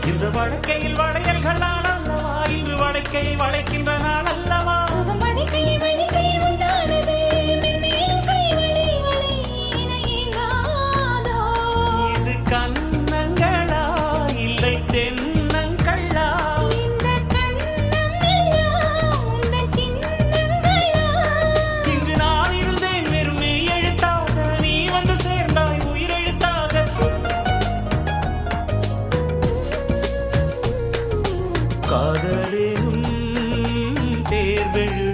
இந்த வழக்கையில் வளையல்களால் அல்லவா இன்று வழக்கை வளைக்கின்ற நாள் அல்லவா இது கன்னங்களா இல்லை தென்னங்களா இங்கு நான் இருந்தேன் வெறுமே எழுத்தாக நீ வந்து சேர்ந்தாய் உயிரெழுத்தாக காதலேனும் தேர்வெழு